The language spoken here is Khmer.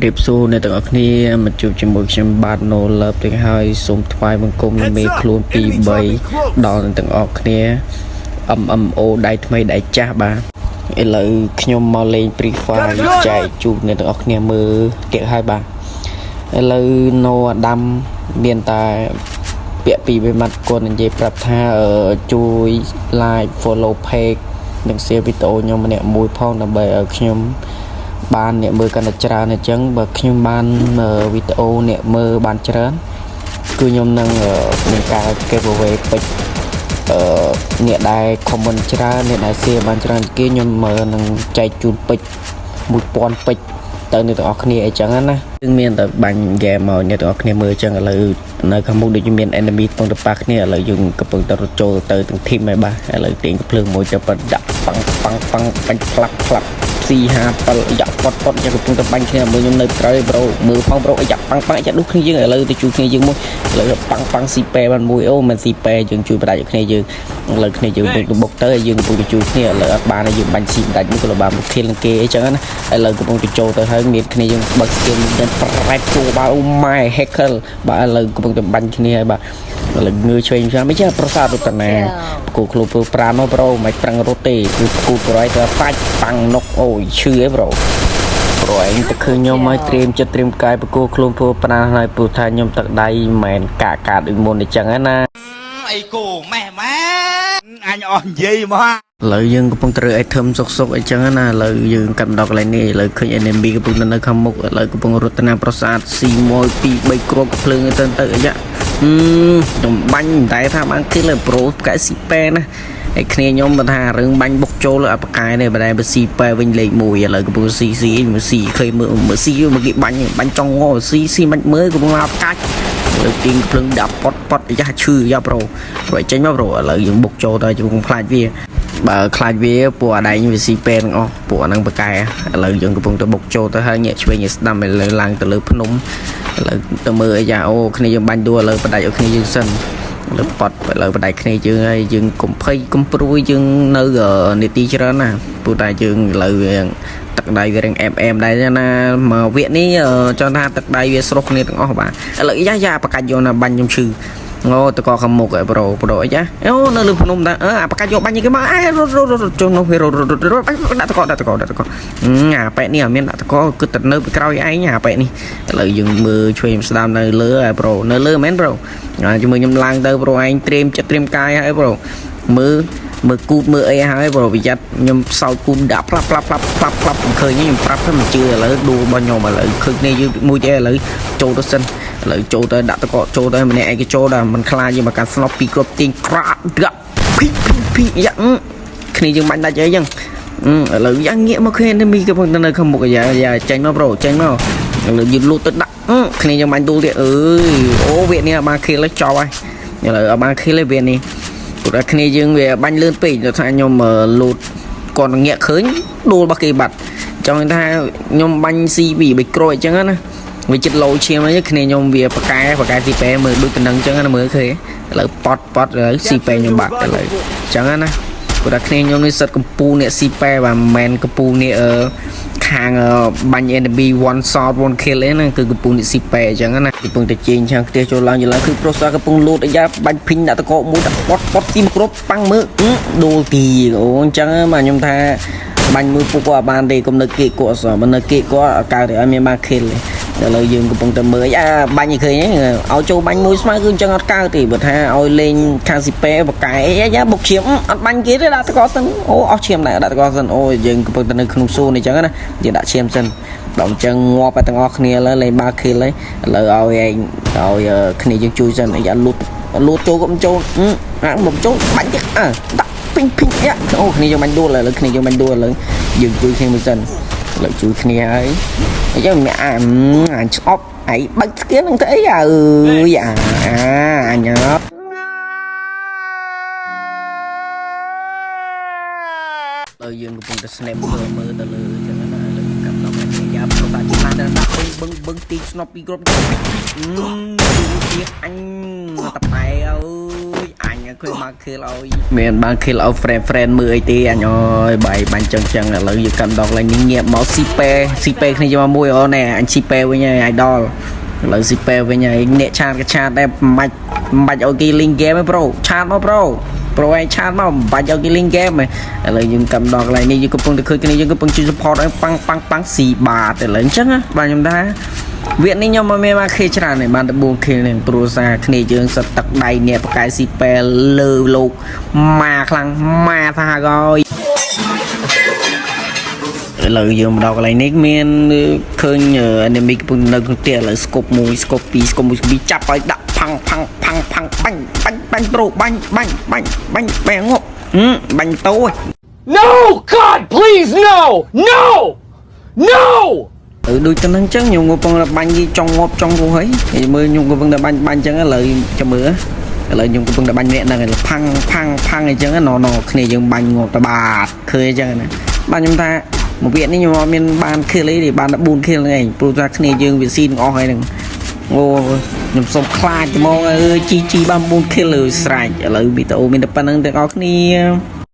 ជ្រាបសួរអ្នកទាំងអស់គ្នាមកជួបជាមួយខ្ញុំបាទណូលើបទាំងហើយសូមថ្វាយបង្គំនឹងមេខ្លួន2 3ដល់អ្នកទាំងអស់គ្នា MMO ដៃថ្មីដៃចាស់បាទឥឡូវខ្ញុំមកលេង Free Fire ចែកជូនអ្នកទាំងអស់គ្នាមើលទៀតហើយបាទឥឡូវណូអាដាមមានតែពាក្យពីរម៉ាត់គាត់និយាយប្រាប់ថាជួយ like follow page និង share វីដេអូខ្ញុំម្នាក់មួយផងដើម្បីឲ្យខ្ញុំបានអ្នកមើលកាន់តែច្រើនអញ្ចឹងបើខ្ញុំបានវីដេអូអ្នកមើលបានច្រើនគឺខ្ញុំនឹងមានការ giveaway ពេជ្រអ្នកដែល comment ច្រើនអ្នកដែល share បានច្រើនគេខ្ញុំនឹងចែកជូនពេជ្រ 1000 ពេជ្រទៅអ្នកទាំងអស់គ្នាអញ្ចឹងណាគឺមានតែបាញ់ game មកអ្នកទាំងអស់គ្នាមើលអញ្ចឹងឥឡូវនៅខាងមុខដូចមាន enemy កំពុងតែប៉ះគ្នាឥឡូវយើងកំពុងតែរត់ចូលទៅទាំង team ហើយបាទឥឡូវទាញភ្លើងមួយទៅប៉ាដាក់ប៉ាំងបាញ់ផ្លាប់C57 យ៉ាក់ប៉ុតយ៉ាងកំពុងតែបាញ់គ្នាមើលខ្ញុំនៅក្រោយប្រូមើលផងប្រូអាយ៉ាប៉ាំងអាយ៉ាដូចគ្នាយើងឥឡូវទៅជួយគ្នាយើងមួយឥឡូវប៉ាំង C8 បានមួយអូមិន C8 យើងជួយបដាច់គ្នាយើងឥឡូវគ្នាយើងបុកទៅហើយយើងកំពុងទៅជួយគ្នាឥឡូវអត់បានយើងបាញ់ C បដាច់មួយក៏បានមក kill នឹងគេអញ្ចឹងណាឥឡូវកំពុងទៅចូលទៅហើយមានគ្នាយើងបើក skill មានប្រែតចូលបាល់អូម៉ែ hacker បាទឥឡូវកំពុងតែបាញ់គ្នាហើយបាទឥឡូវងើឆ្វេងឆ្លាមមិនចេះប្រសាទរតនាគូខ្លួនធ្វើប្រាណមកប្រូមិនប្រឹងរត់ទេគឺគូប្រៃទៅបាច់ប៉ាំងនុកអូយឈឺឯងប្រូឯងទៅឃើញខ្ញុំឲ្យត្រៀមចិត្តត្រៀមកាយបកគោខ្លួនធ្វើប្រាណហើយព្រោះថាខ្ញុំទឹកដៃមិនមែនកាដូចមុនអញ្ចឹងណាអីគូម៉ែអញអស់និយាយមកឥឡូវយើងកំពុងត្រូវ item សុកអញ្ចឹងណាឥឡូវយើងកាត់ដល់កន្លែងនេះឥឡូវឃើញ enemy កំពុងនៅខាងមុខឥឡូវកំពុងរត់ទៅណាប្រាសាទ C1 2 3គ្រាប់ភ្លើងទៅអាយ៉ាខ្ញុំបាញ់តែថាបាន kill ប្រូផ្កាយ C8 ណាហើយគ្នាខ្ញុំបើថារឿងបាញ់បុកចូលលើអបកាយនេះបើតែបើ C8 វិញលេខ1ឥឡូវកំពុង C មើល C ឃើញមើល C មកគេបាញ់ចង់ង C មិនមើលកំពុងអបកាយលើទីងភ្លើងដាក់ប៉ុតអាយ៉ាឈឺយ៉ាប្រូចេញមកប្រូឥឡូវយើងបុកចូលទៅជុំខ្លាចវាបើខ្លាចវាពួកអាដៃវា C8 ទាំងអស់ពួកអាហ្នឹងបកាយឥឡូវយើងកំពុងទៅបុកចូលទៅហើយញាក់ឆ្វេងស្ដាំឥឡូវឡើងទៅលើភ្នំឥឡូវទៅមើលអាយ៉ាអូគ្នាយើងបាញ់ដួលឥឡូវបដាច់ឲ្យគ្នាយើងសិនលើប៉តឥឡូវបដាច់គ្នាយើងហើយយើងកុំភ័យកុំព្រួយយើងនៅនីតិច្រើនណាព្រោះតែយើងឥឡូវទឹកដៃវារៀងអែមដែរណាមកវគ្គនេះចង់ថាទឹកដៃវាស្រស់គ្នាទាំងអស់បាទឥឡូវយ៉ាបកាច់យកណាបាញ់ខ្ញុំឈឺអូតកខាងមុខឯប្រូអីចាអូនៅលើភ្នំតាអាបកាច់យកបាញ់គេមករត់ចូលនោះវារត់ដាក់តកអាប៉ែនេះអត់មានដាក់តកគឺទៅនៅពីក្រោយឯងអាប៉ែនេះឥឡូវយើងមើលឆ្វេងស្ដាំនៅលើឯប្រូនៅលើមែនប្រូជាមួយខ្ញុំឡើងទៅប្រូឯងត្រៀមចិត្តត្រៀមកាយហើយប្រូមើលគូតមើលអីហើយប្រូប្រយ័ត្នខ្ញុំសោតគូតដាក់ផ្លាប់ឃើញខ្ញុំប្រាប់ថាមិនជឿឥឡូវដួលរបស់ខ្ញុំឥឡូវឃើញគ្នាយើងមួយទេឥឡូវចូលទៅសិនឥឡូវចូលទៅដាក់តកចូលទៅម្នាក់ឯងគេចូលដែរមិនខ្លាចយើងមកការស្នប់ពីគ្រប់ទាញក្រាក់ភីយ៉ាគ្នាយើងបាញ់ដាច់អីចឹងឥឡូវយ៉ាងងាកមកឃើញមីកំពុងនៅខាងមុខយ៉ាចេញមកប្រូចេញមកឥឡូវយើងលូតទៅដាក់គ្នាយើងបាញ់ទូលទៀតអើយអូវានេះបាន kill ហើយចប់ហើយឥឡូវបាន kill ហើយវានេះព្រោះគ្នាយើងវាបាញ់លឿនពេកថាខ្ញុំលូតគាត់ងាកឃើញដួលរបស់គេបាត់ចង់ថាខ្ញុំបាញ់ CV 3ក្រូចអញ្ចឹងណាវាចិត្តលោឈាមហ្នឹងគ្នាខ្ញុំវាបកាយ C8 មើលដូចតំណឹងអញ្ចឹងណាមើលឃើញឥឡូវប៉តឥឡូវ C8 ខ្ញុំបាត់ឥឡូវអញ្ចឹងណាព្រោះតែគ្នាខ្ញុំនេះសិតកម្ពូអ្នក C8 បាទមិនមែនកម្ពូនេះខាងបាញ់ enemy one shot one kill ឯហ្នឹងគឺកម្ពូនេះ C8 អញ្ចឹងណាកំពុងតែជេងឆាំងខ្ទះចូលឡើងគឺប្រូសាកំពុងលូតអាយ៉ាបាញ់ភីងដាក់តកមួយដាក់ប៉ុតទីមួយគ្រាប់ប៉ាំងមើលដួលទីអូអញ្ចឹងបាទខ្ញុំថាបាញ់មួយពុកគាត់បានទេកុំនៅគេគាត់សោះបើនៅគេគាត់កើតតែឲ្យមានបាន kill ឥឡូវយើងកំពុងតែមើលបាញ់ឲ្យឃើញឲ្យចូលបាញ់មួយស្មើគឺអញ្ចឹងអត់កើតទេបើថាឲ្យលេងខាង C8 បកាយអាយ៉ាបុកឈាមអត់បាញ់គេទេដាក់តកសិនអូអស់ឈាមដែរដាក់តកសិនអូយើងកំពុងតែនៅក្នុងស៊ូនអញ្ចឹងណាយើងដាក់ឈាមសិនដល់អញ្ចឹងងាប់តែទាំងអស់គ្នាលើលេងបាល់ kill ហើយឥឡូវឲ្យឯងឲ្យគ្នាយើងជួយសិនអាយ៉ាលូតចូលក៏មិនចូលមកចូលបាញ់ទៀតដាក់ភីងយ៉ាអូគ្នាយើងបាញ់ដួលឥឡូវគ្នាយើងបាញ់ដួលឥឡូវយើងជួយគ្នាមួយសិនឥឡូវជួយគ្នាហើយអញ្ចឹងម្នាក់អាឆ្អប់អីបាច់ស្គៀននឹងទៅអីអើយអញអត់ឥឡូវយើងកំពុងតែ snap មើលទៅលើអញ្ចឹងណាឥឡូវកាប់ដល់គ្នាយ៉ាប្រសាជាឡានដល់ដាក់បឹងទីស្នប់ពីគ្រប់ទៀតអញតប៉ែអើយអញ ញឃើញមកខេលឲ្យមានបានខេលឲ្យ friend មើលអីទេអញអើយបាយបាញ់ចឹងឥឡូវយើងកាន់ដកឡើងនេះងាកមកស៊ីពេគ្នាយកមកមួយអូនណែអញស៊ីពេវិញហើយ idol ឥឡូវស៊ីពេវិញហើយអ្នកឆាតក៏ឆាតដែរមិនបាច់ឲ្យគេ link game ទេ bro ឆាតមក bro ឯងឆាតមកមិនបាច់ឲ្យគេ link game ទេឥឡូវយើងកាន់ដកឡើងនេះយើងកំពុងតែឃើញគ្នាយើងកំពុងជួយ support ឲ្យប៉ាំងស៊ីបាតឥឡូវអញ្ចឹងបាទខ្ញុំថាវគ្គនេះខ្ញុំមកមានមកខេច្រើនហើយបានតែ 4k នេះព្រោះសារគ្នាយើងសិតទឹកដៃអ្នកបកាយស៊ីពេលើលោកម៉ាខ្លាំងម៉ាថាហើយឥឡូវយើងមកដល់កន្លែងនេះមានឃើញ enemy កំពុងនៅក្នុងផ្ទះឥឡូវ scope 1 scope 2 scope 1 ចាប់ឲ្យដាក់ផាំងបាញ់ bro បាញ់ងាប់បាញ់តូច No! God, please, no! No! No! ដូចទៅនឹងអញ្ចឹងខ្ញុំកំពុងតែបាញ់យីចង់ងាប់ចង់រស់ហើយមើលខ្ញុំកំពុងតែបាញ់អញ្ចឹងឥឡូវចាំមើលឥឡូវខ្ញុំកំពុងតែបាញ់អ្នកហ្នឹងផាំងអញ្ចឹងណគ្នាយើងបាញ់ងាប់ទៅបាទឃើញអញ្ចឹងណាបាទខ្ញុំថាមួយវគ្គនេះខ្ញុំអត់មានបានkillទេបានតែ 4k ហ្នឹងឯងព្រោះថាគ្នាយើងវាស៊ីទាំងអស់ហើយហ្នឹងអូខ្ញុំសុំខ្លាចហ្មងអើយជីបាន 4k លើស្រេចឥឡូវវីដេអូមានតែប៉ុណ្្នឹងទាំងអស់គ្នា